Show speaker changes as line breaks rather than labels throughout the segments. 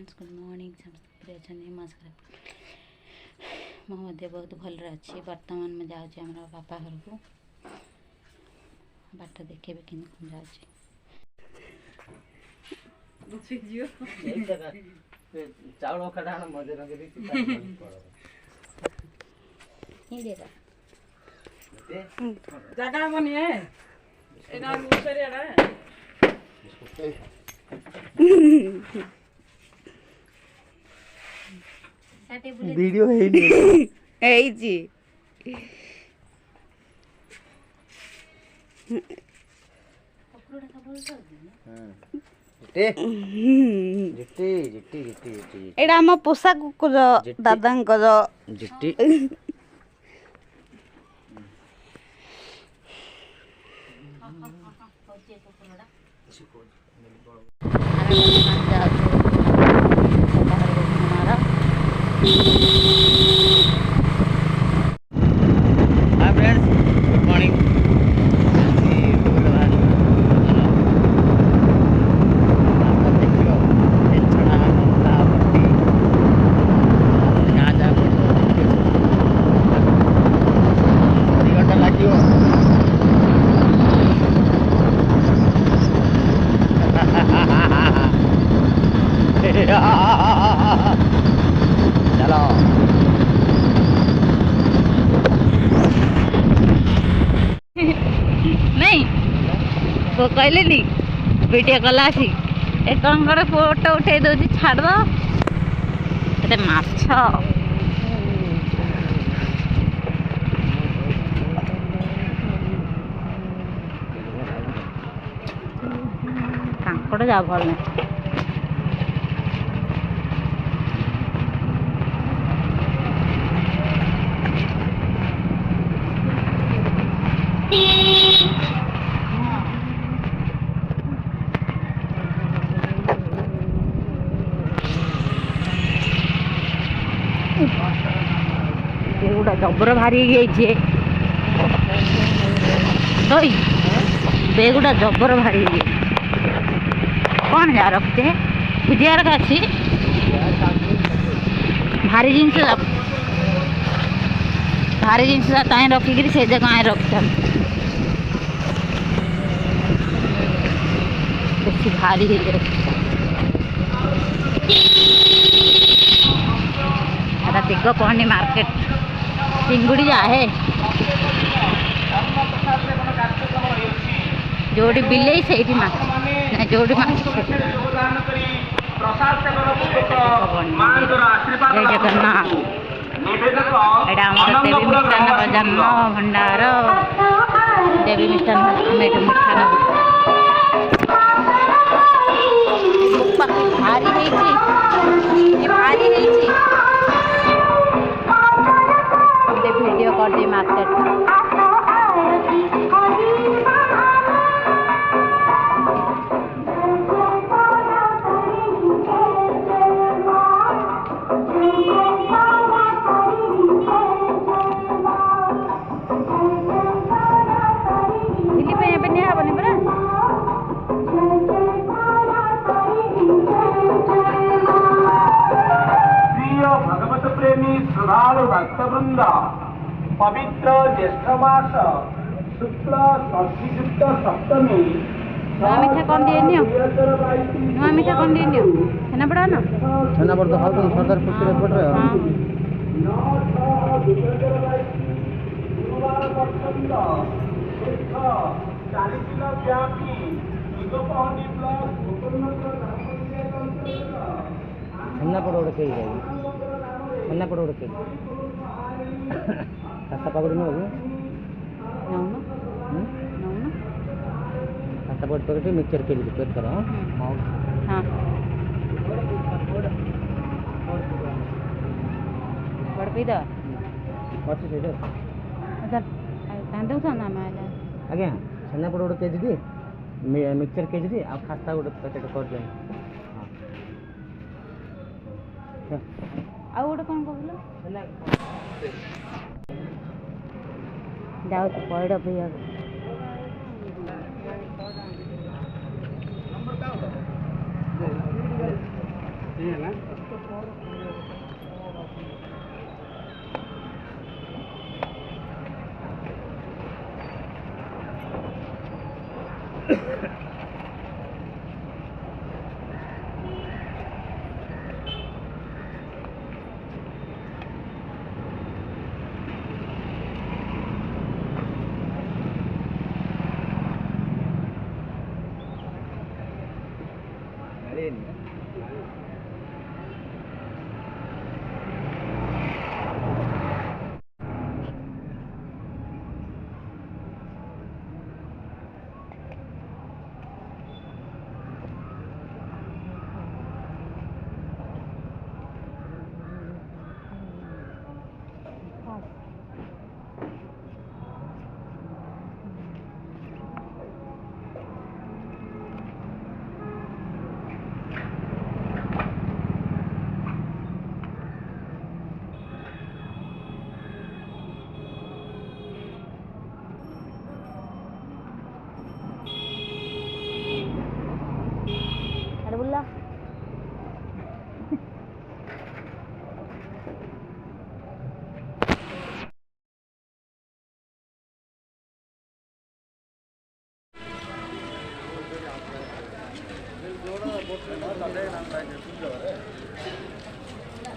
Friends good morning समस्त अच्छा नमस्कार मो बहुत भल अच्छी बर्तमान में जाऊँगी आम बापा घर को बाट देखे कि
जगह बनिए
वीडियो है नहीं
है जी एटा हम पोशाक दादा
जिट्टी चलो
नहीं वो कहले नी वीडियो कॉल आसी एक कर फोटो उठे दो छाड़ दो एते माछ कांकड़ जा भल नहीं बेगुड़ा जबर भारी दई बेगुड़ा जबर भारी कौन जा रखते बुझियार का अच्छी भारी जिनस रखिक से जगह रखता बेसी भारी दिग पहनी मार्केट चिंगुड़ी जाए जोड़ी बिले से जोड़ी जगन्नाथ एटा देवी मिष्टान जन्म भंडार देवी मिष्टान मिष्टान भारी भारी वीडियो कर दी मार्केट
भगवत प्रेमी श्रद्धालु भक्तवृंद पवित्र ज्येष्ठ मास शुक्ल षष्ठीयुक्त सप्तमी
मीठा कौन दिए मीठा कौन दिए छेना पड़ा ना
छेना पड़ तो खाओ सरदार खुशी रे पड़ रहा
हां
छेना पड़ उड़ के जाएगी छेना पड़ उड़ के खाता पकड़ में होगी खाता पकड़ पकड़ मिक्सचर के लिए पेट करो
हां बड़ पीदा
अच्छे से
अच्छा कांदो साना में
आज्ञा छेना पड़ उड़ के दीदी मिक्सचर के दीदी आप खाता उड़ पैकेट कर दें
ଆଉ ଗୋଟେ କ'ଣ କହୁଥିଲ ଯାଉଛି ପଇଡ଼ ପିଇବାକୁ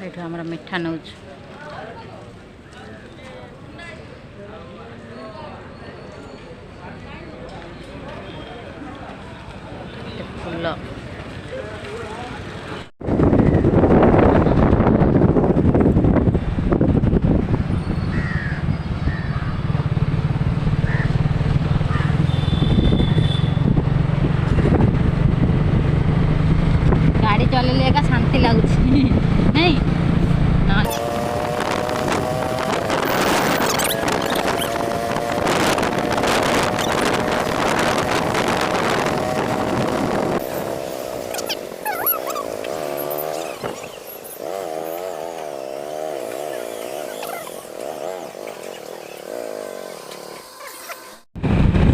ଏଇଠୁ ଆମର ମିଠା ନେଉଛୁ। ଫୁଲ ଗାଡ଼ି ଚଲେଇଲେ ଏକା ଶାନ୍ତି ଲାଗୁଛି ନାଇଁ ନା।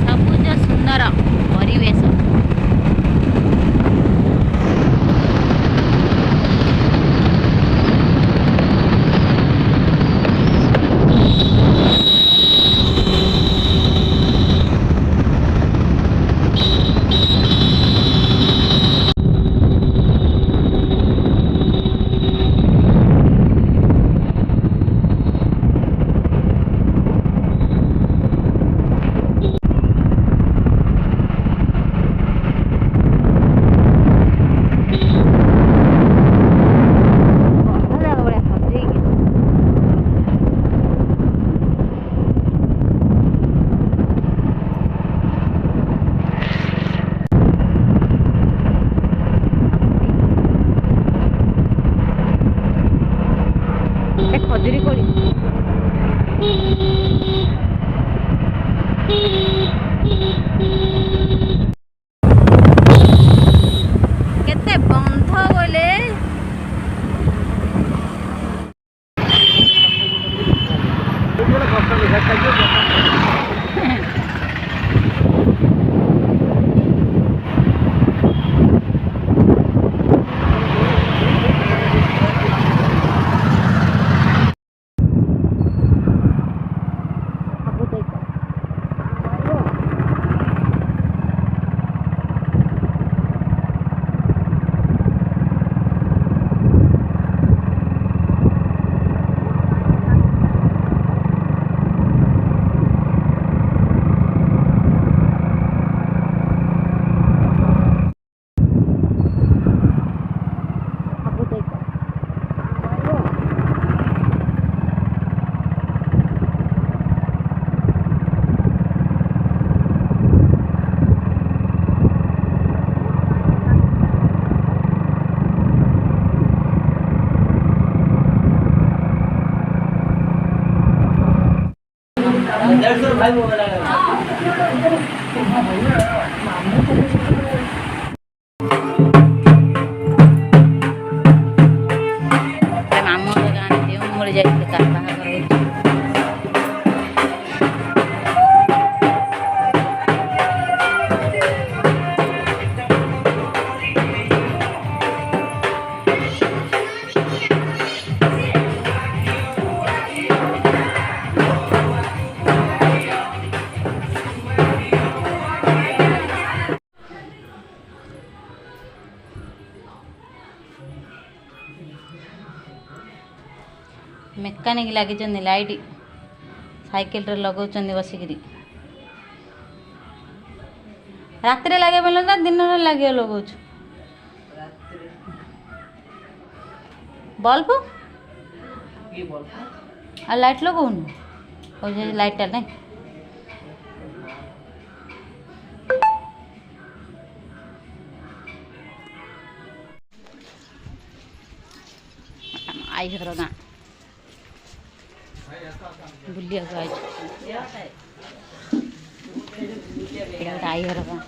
ସବୁଜ ସୁନ୍ଦର ପରିବେଶ। ଖଜୁରୀ କୋଳି କେତେ ବନ୍ଧ ବୋଲେ कहीं लगे लाइट साइकिल लगाऊँ बसिकी रात लगे बोल ना दिन लगे लगाऊ बल्ब आ लाइट लगाऊन लाइट टा नहीं आई घर गाँ बुलिया आई घर गाँ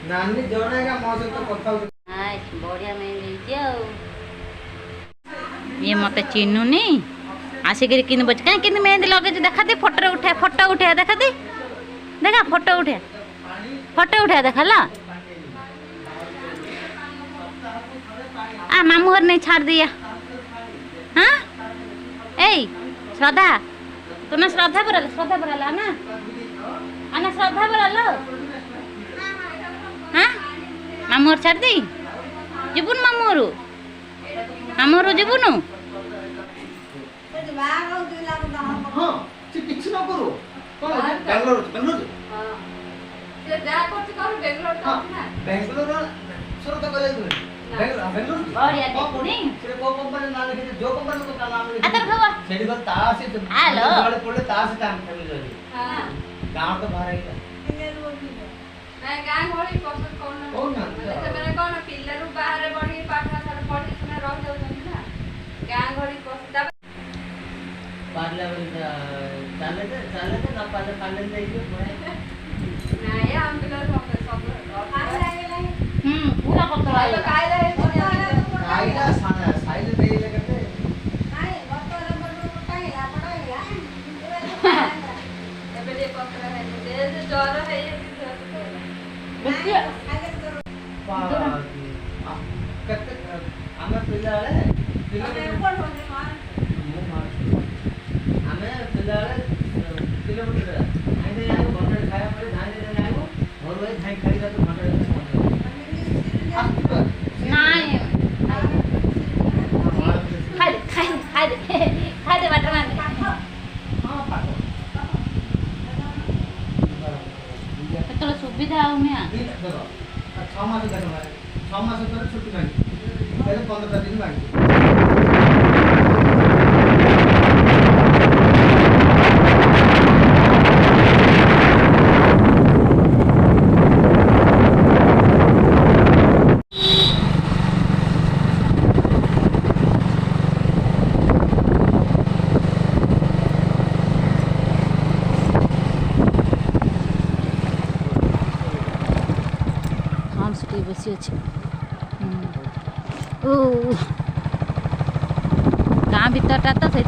नानी जोड़ेगा मौसम तो कथा
बढ़िया मेहंदी ये मत चिन्हुनी आसिक कहीं कि मेहंदी लगे देखा दे फोटो उठा देखा दे देखा फोटो उठा देखा ला मामू घर नहीं छाड़ दिया हाँ ए श्रद्धा तुम्हें श्रद्धा बरा ना आना श्रद्धा बरा लो हाँ मामू घर छाड़ दी जीवन मामू घर जीवन
हां से किछ न करो कोन बेंगलोर
से जा करछ कर बेंगलोर तो ना
बेंगलोर सुरत कॉलेज में बेंगलोर
बढ़िया देखुनी
से को कंपनी नाम लिखे जो कंपनी को नाम लिखे
अतर खवा
सेडी को तासे
हेलो
बड़े पड़े तासे टाइम फैमिली रही
हां
गांव तो बाहर है
मैं गांव घोड़ी पसंद कौन ना से मेरे कौन पिल्ला रु बाहर बड़ी पाठा सारा पढ़ी सुना रह जाउछन ना गांव घोड़ी पसंद
पार्ला चाले ना पाले जाइए
ना ये हम पिल्ला सब
पूरा पत्थर
तो कायला
आइला साइल दे लगते
नहीं बतरा बड़ कायला पड़ाइला एबे दे पत्थर है दे जोर है ये
देखिए
कते हमें पिल्ला
ऊपर होने मार
हमें पिल्ला किलोमीटर आइने आयो घंटे खाया पड़े धान दे आयो और वही धान खाई जा तो घंटे
नहीं खाई दे बाटर मान
हां पाको
तो सुविधा आउनी
देखो 6 मास का 6 मास पर छुट्टी मांगी पहले 15 दिन मांगी
बसी अच्छे ओ गाँ भीतरटा तो से